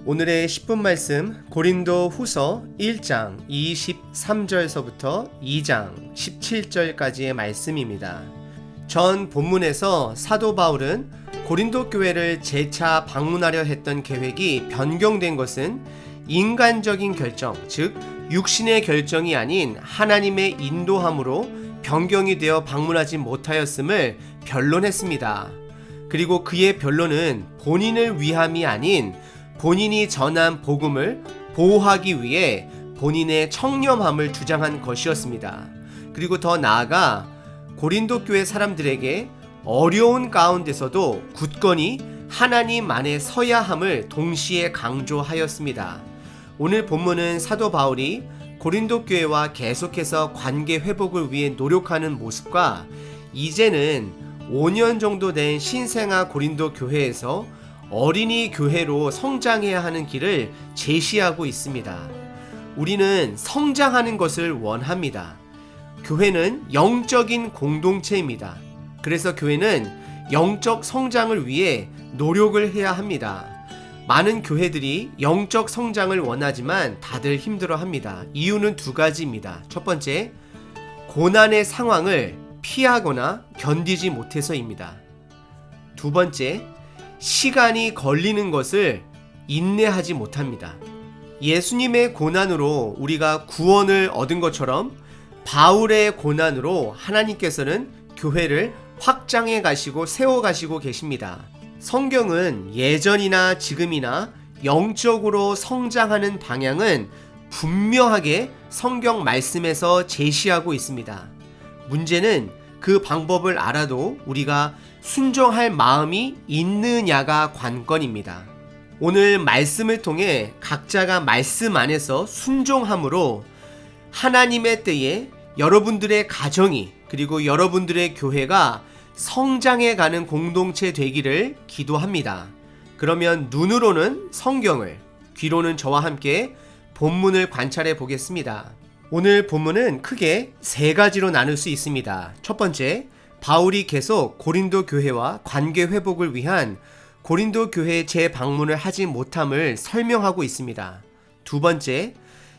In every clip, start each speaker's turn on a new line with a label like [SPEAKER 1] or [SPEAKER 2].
[SPEAKER 1] 오늘의 10분 말씀 고린도 후서 1장 23절서부터 2장 17절까지의 말씀입니다. 전 본문에서 사도 바울은 고린도 교회를 재차 방문하려 했던 계획이 변경된 것은 인간적인 결정, 즉 육신의 결정이 아닌 하나님의 인도함으로 변경이 되어 방문하지 못하였음을 변론했습니다. 그리고 그의 변론은 본인을 위함이 아닌 본인이 전한 복음을 보호하기 위해 본인의 청렴함을 주장한 것이었습니다. 그리고 더 나아가 고린도 교회 사람들에게 어려운 가운데서도 굳건히 하나님 안에 서야 함을 동시에 강조하였습니다. 오늘 본문은 사도 바울이 고린도 교회와 계속해서 관계 회복을 위해 노력하는 모습과 이제는 5년 정도 된 신생아 고린도 교회에서 어린이 교회로 성장해야 하는 길을 제시하고 있습니다. 우리는 성장하는 것을 원합니다. 교회는 영적인 공동체입니다. 그래서 교회는 영적 성장을 위해 노력을 해야 합니다. 많은 교회들이 영적 성장을 원하지만 다들 힘들어 합니다. 이유는 두 가지입니다. 첫 번째, 고난의 상황을 피하거나 견디지 못해서입니다. 두 번째, 시간이 걸리는 것을 인내하지 못합니다. 예수님의 고난으로 우리가 구원을 얻은 것처럼 바울의 고난으로 하나님께서는 교회를 확장해 가시고 세워 가시고 계십니다. 성경은 예전이나 지금이나 영적으로 성장하는 방향은 분명하게 성경 말씀에서 제시하고 있습니다. 문제는 그 방법을 알아도 우리가 순종할 마음이 있느냐가 관건입니다. 오늘 말씀을 통해 각자가 말씀 안에서 순종함으로 하나님의 때에 여러분들의 가정이 그리고 여러분들의 교회가 성장해가는 공동체 되기를 기도합니다. 그러면 눈으로는 성경을, 귀로는 저와 함께 본문을 관찰해 보겠습니다. 오늘 본문은 크게 세 가지로 나눌 수 있습니다. 첫 번째, 바울이 계속 고린도 교회와 관계 회복을 위한 고린도 교회 재방문을 하지 못함을 설명하고 있습니다. 두 번째,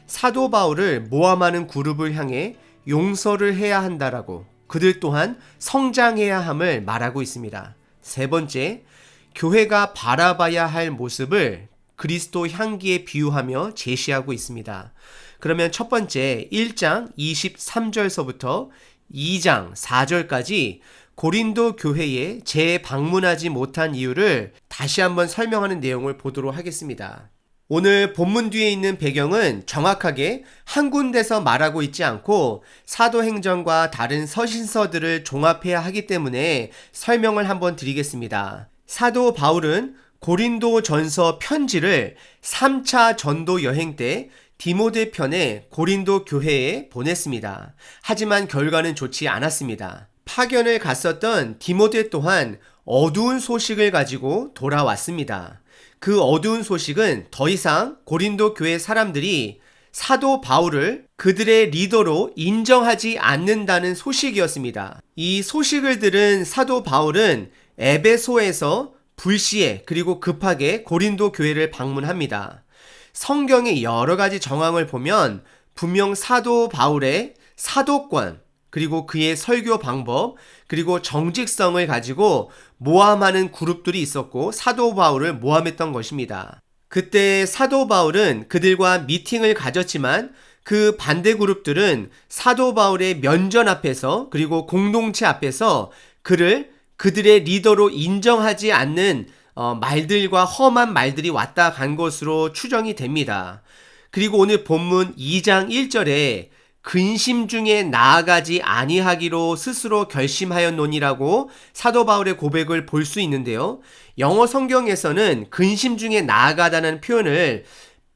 [SPEAKER 1] 사도 바울을 모함하는 그룹을 향해 용서를 해야 한다라고 그들 또한 성장해야 함을 말하고 있습니다. 세 번째, 교회가 바라봐야 할 모습을 그리스도 향기에 비유하며 제시하고 있습니다. 그러면 첫 번째 1장 23절서부터 2장 4절까지 고린도 교회에 재방문하지 못한 이유를 다시 한번 설명하는 내용을 보도록 하겠습니다. 오늘 본문 뒤에 있는 배경은 정확하게 한 군데서 말하고 있지 않고 사도행전과 다른 서신서들을 종합해야 하기 때문에 설명을 한번 드리겠습니다. 사도 바울은 고린도 전서 편지를 3차 전도 여행 때 디모데 편에 고린도 교회에 보냈습니다. 하지만 결과는 좋지 않았습니다. 파견을 갔었던 디모데 또한 어두운 소식을 가지고 돌아왔습니다. 그 어두운 소식은 더 이상 고린도 교회 사람들이 사도 바울을 그들의 리더로 인정하지 않는다는 소식이었습니다. 이 소식을 들은 사도 바울은 에베소에서 불시에 그리고 급하게 고린도 교회를 방문합니다. 성경의 여러 가지 정황을 보면 분명 사도 바울의 사도권 그리고 그의 설교 방법 그리고 정직성을 가지고 모함하는 그룹들이 있었고 사도 바울을 모함했던 것입니다. 그때 사도 바울은 그들과 미팅을 가졌지만 그 반대 그룹들은 사도 바울의 면전 앞에서 그리고 공동체 앞에서 그들의 리더로 인정하지 않는 말들과 험한 말들이 왔다 간 것으로 추정이 됩니다. 그리고 오늘 본문 2장 1절에 근심 중에 나아가지 아니하기로 스스로 결심하였노니라고 사도 바울의 고백을 볼 수 있는데요. 영어 성경에서는 근심 중에 나아가다는 표현을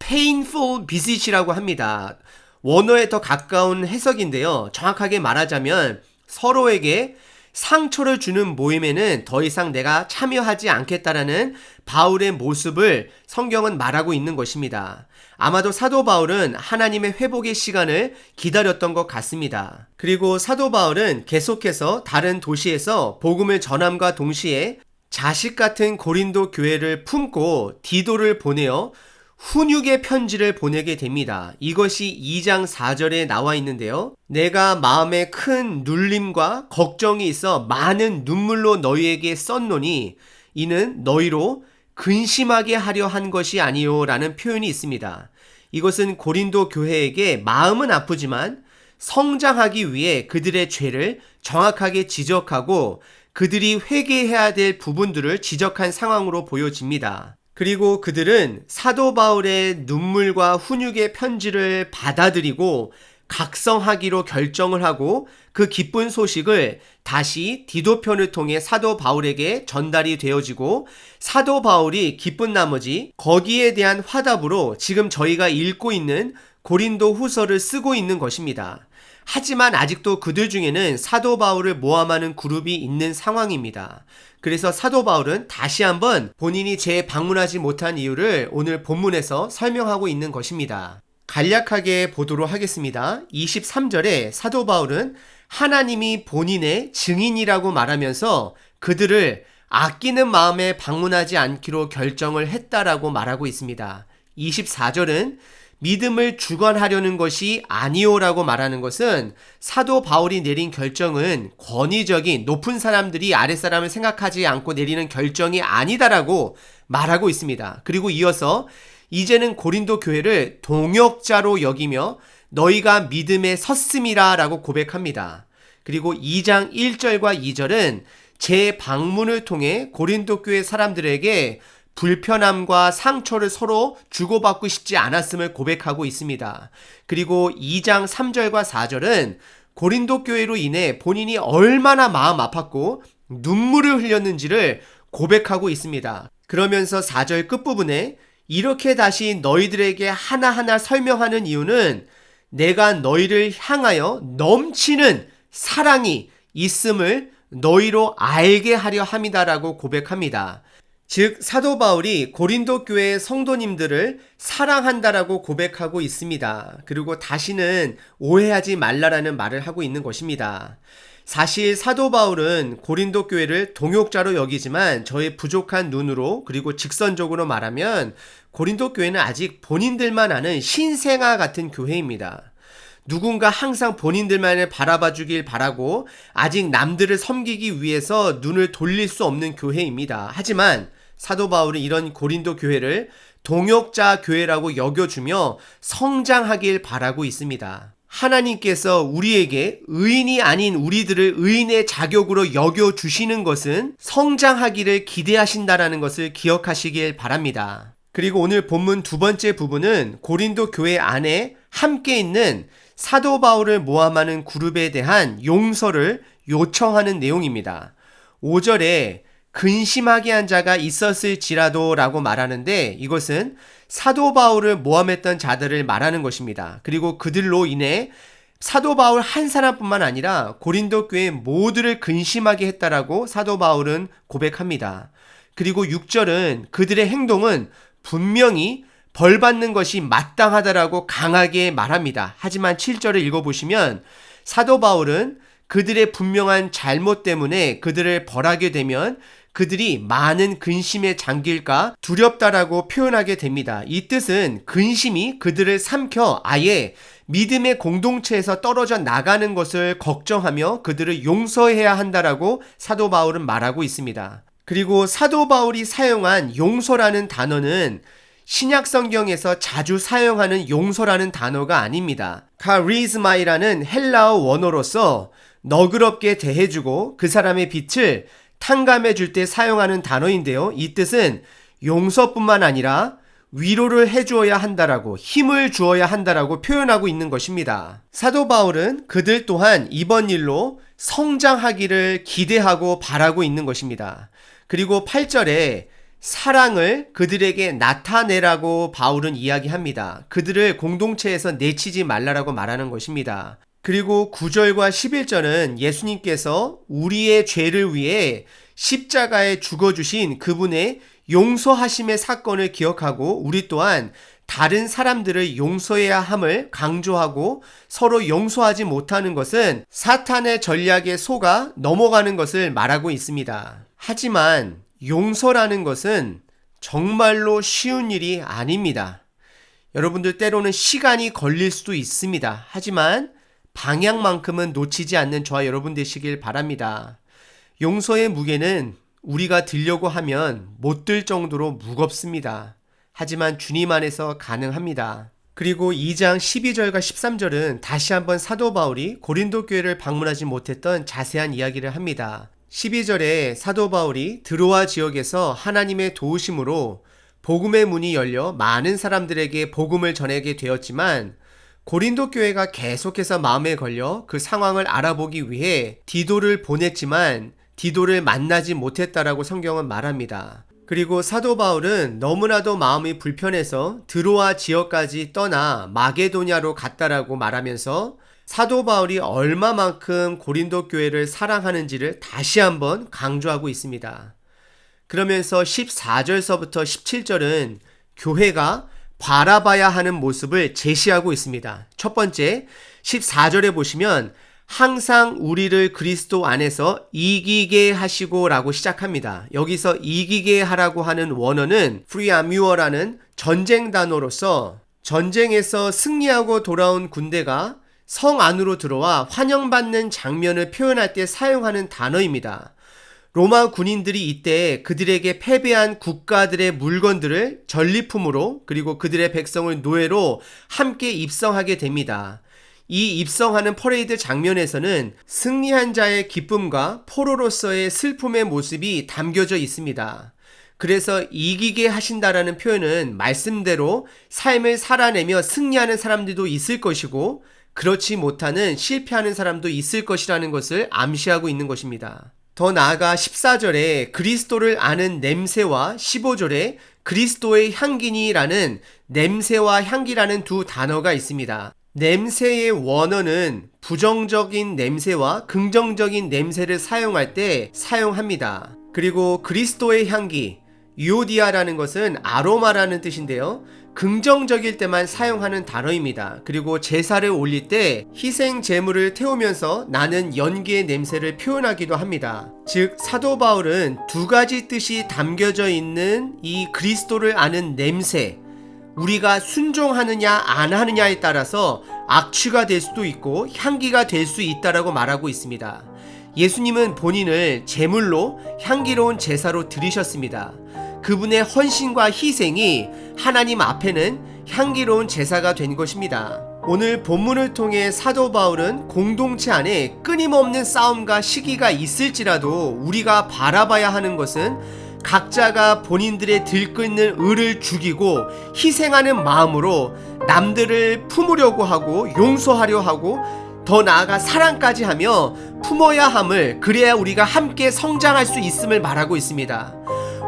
[SPEAKER 1] painful visit이라고 합니다. 원어에 더 가까운 해석인데요. 정확하게 말하자면 서로에게 상처를 주는 모임에는 더 이상 내가 참여하지 않겠다라는 바울의 모습을 성경은 말하고 있는 것입니다. 아마도 사도 바울은 하나님의 회복의 시간을 기다렸던 것 같습니다. 그리고 사도 바울은 계속해서 다른 도시에서 복음을 전함과 동시에 자식 같은 고린도 교회를 품고 디도를 보내어 훈육의 편지를 보내게 됩니다. 이것이 2장 4절에 나와 있는데요. 내가 마음에 큰 눌림과 걱정이 있어 많은 눈물로 너희에게 썼노니 이는 너희로 근심하게 하려 한 것이 아니요 라는 표현이 있습니다. 이것은 고린도 교회에게 마음은 아프지만 성장하기 위해 그들의 죄를 정확하게 지적하고 그들이 회개해야 될 부분들을 지적한 상황으로 보여집니다. 그리고 그들은 사도 바울의 눈물과 훈육의 편지를 받아들이고 각성하기로 결정을 하고 그 기쁜 소식을 다시 디도편을 통해 사도 바울에게 전달이 되어지고 사도 바울이 기쁜 나머지 거기에 대한 화답으로 지금 저희가 읽고 있는 고린도 후서를 쓰고 있는 것입니다. 하지만 아직도 그들 중에는 사도 바울을 모함하는 그룹이 있는 상황입니다. 그래서 사도 바울은 다시 한번 본인이 재방문하지 못한 이유를 오늘 본문에서 설명하고 있는 것입니다. 간략하게 보도록 하겠습니다. 23절에 사도 바울은 하나님이 본인의 증인이라고 말하면서 그들을 아끼는 마음에 방문하지 않기로 결정을 했다라고 말하고 있습니다. 24절은 믿음을 주관하려는 것이 아니오라고 말하는 것은 사도 바울이 내린 결정은 권위적인 높은 사람들이 아랫사람을 생각하지 않고 내리는 결정이 아니다라고 말하고 있습니다. 그리고 이어서 이제는 고린도 교회를 동역자로 여기며 너희가 믿음에 섰음이라 라고 고백합니다. 그리고 2장 1절과 2절은 재방문을 통해 고린도 교회 사람들에게 불편함과 상처를 서로 주고받고 싶지 않았음을 고백하고 있습니다. 그리고 2장 3절과 4절은 고린도 교회로 인해 본인이 얼마나 마음 아팠고 눈물을 흘렸는지를 고백하고 있습니다. 그러면서 4절 끝부분에 이렇게 다시 너희들에게 하나하나 설명하는 이유는 내가 너희를 향하여 넘치는 사랑이 있음을 너희로 알게 하려 함이다라고 고백합니다. 즉 사도 바울이 고린도 교회의 성도님들을 사랑한다라고 고백하고 있습니다. 그리고 다시는 오해하지 말라라는 말을 하고 있는 것입니다. 사실 사도 바울은 고린도 교회를 동역자로 여기지만 저의 부족한 눈으로 그리고 직선적으로 말하면 고린도 교회는 아직 본인들만 아는 신생아 같은 교회입니다. 누군가 항상 본인들만을 바라봐 주길 바라고 아직 남들을 섬기기 위해서 눈을 돌릴 수 없는 교회입니다. 하지만 사도 바울은 이런 고린도 교회를 동역자 교회라고 여겨주며 성장하길 바라고 있습니다. 하나님께서 우리에게 의인이 아닌 우리들을 의인의 자격으로 여겨주시는 것은 성장하기를 기대하신다라는 것을 기억하시길 바랍니다. 그리고 오늘 본문 두 번째 부분은 고린도 교회 안에 함께 있는 사도 바울을 모함하는 그룹에 대한 용서를 요청하는 내용입니다. 5절에 근심하게 한 자가 있었을지라도 라고 말하는데 이것은 사도 바울을 모함했던 자들을 말하는 것입니다. 그리고 그들로 인해 사도 바울 한 사람뿐만 아니라 고린도 교회 모두를 근심하게 했다라고 사도 바울은 고백합니다. 그리고 6절은 그들의 행동은 분명히 벌받는 것이 마땅하다라고 강하게 말합니다. 하지만 7절을 읽어보시면 사도 바울은 그들의 분명한 잘못 때문에 그들을 벌하게 되면 그들이 많은 근심에 잠길까 두렵다라고 표현하게 됩니다. 이 뜻은 근심이 그들을 삼켜 아예 믿음의 공동체에서 떨어져 나가는 것을 걱정하며 그들을 용서해야 한다라고 사도 바울은 말하고 있습니다. 그리고 사도 바울이 사용한 용서라는 단어는 신약 성경에서 자주 사용하는 용서라는 단어가 아닙니다. 카리스마이라는 헬라어 원어로서 너그럽게 대해주고 그 사람의 빛을 탕감해 줄 때 사용하는 단어인데요. 이 뜻은 용서뿐만 아니라 위로를 해주어야 한다라고 힘을 주어야 한다라고 표현하고 있는 것입니다. 사도 바울은 그들 또한 이번 일로 성장하기를 기대하고 바라고 있는 것입니다. 그리고 8절에 사랑을 그들에게 나타내라고 바울은 이야기합니다. 그들을 공동체에서 내치지 말라라고 말하는 것입니다. 그리고 9절과 11절은 예수님께서 우리의 죄를 위해 십자가에 죽어주신 그분의 용서하심의 사건을 기억하고 우리 또한 다른 사람들을 용서해야 함을 강조하고 서로 용서하지 못하는 것은 사탄의 전략에 속아 넘어가는 것을 말하고 있습니다. 하지만 용서라는 것은 정말로 쉬운 일이 아닙니다. 여러분들 때로는 시간이 걸릴 수도 있습니다. 하지만 방향만큼은 놓치지 않는 저와 여러분 되시길 바랍니다. 용서의 무게는 우리가 들려고 하면 못 들 정도로 무겁습니다. 하지만 주님 안에서 가능합니다. 그리고 2장 12절과 13절은 다시 한번 사도 바울이 고린도 교회를 방문하지 못했던 자세한 이야기를 합니다. 12절에 사도 바울이 드로아 지역에서 하나님의 도우심으로 복음의 문이 열려 많은 사람들에게 복음을 전하게 되었지만 고린도 교회가 계속해서 마음에 걸려 그 상황을 알아보기 위해 디도를 보냈지만 디도를 만나지 못했다라고 성경은 말합니다. 그리고 사도 바울은 너무나도 마음이 불편해서 드로아 지역까지 떠나 마게도냐로 갔다라고 말하면서 사도 바울이 얼마만큼 고린도 교회를 사랑하는지를 다시 한번 강조하고 있습니다. 그러면서 14절서부터 17절은 교회가 바라봐야 하는 모습을 제시하고 있습니다. 첫 번째, 14절에 보시면 항상 우리를 그리스도 안에서 이기게 하시고 라고 시작합니다. 여기서 이기게 하라고 하는 원어는 프리아뮤어라는 전쟁 단어로서 전쟁에서 승리하고 돌아온 군대가 성 안으로 들어와 환영받는 장면을 표현할 때 사용하는 단어입니다. 로마 군인들이 이때 그들에게 패배한 국가들의 물건들을 전리품으로 그리고 그들의 백성을 노예로 함께 입성하게 됩니다. 이 입성하는 퍼레이드 장면에서는 승리한 자의 기쁨과 포로로서의 슬픔의 모습이 담겨져 있습니다. 그래서 이기게 하신다라는 표현은 말씀대로 삶을 살아내며 승리하는 사람들도 있을 것이고 그렇지 못하는 실패하는 사람도 있을 것이라는 것을 암시하고 있는 것입니다. 더 나아가 14절에 그리스도를 아는 냄새와 15절에 그리스도의 향기니라는 냄새와 향기라는 두 단어가 있습니다. 냄새의 원어는 부정적인 냄새와 긍정적인 냄새를 사용할 때 사용합니다. 그리고 그리스도의 향기, 유오디아라는 것은 아로마라는 뜻인데요. 긍정적일 때만 사용하는 단어입니다. 그리고 제사를 올릴 때 희생 제물을 태우면서 나는 연기의 냄새를 표현하기도 합니다. 즉 사도 바울은 두 가지 뜻이 담겨져 있는 이 그리스도를 아는 냄새, 우리가 순종하느냐 안 하느냐에 따라서 악취가 될 수도 있고 향기가 될 수 있다라고 말하고 있습니다. 예수님은 본인을 제물로 향기로운 제사로 드리셨습니다. 그분의 헌신과 희생이 하나님 앞에는 향기로운 제사가 된 것입니다. 오늘 본문을 통해 사도 바울은 공동체 안에 끊임없는 싸움과 시기가 있을지라도 우리가 바라봐야 하는 것은 각자가 본인들의 들끓는 의를 죽이고 희생하는 마음으로 남들을 품으려고 하고 용서하려 하고 더 나아가 사랑까지 하며 품어야 함을, 그래야 우리가 함께 성장할 수 있음을 말하고 있습니다.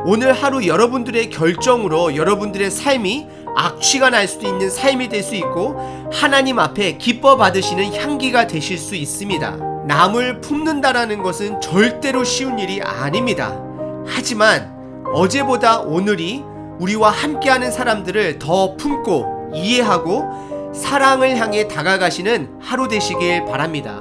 [SPEAKER 1] 오늘 하루 여러분들의 결정으로 여러분들의 삶이 악취가 날 수도 있는 삶이 될 수 있고 하나님 앞에 기뻐 받으시는 향기가 되실 수 있습니다. 남을 품는다라는 것은 절대로 쉬운 일이 아닙니다. 하지만 어제보다 오늘이 우리와 함께하는 사람들을 더 품고 이해하고 사랑을 향해 다가가시는 하루 되시길 바랍니다.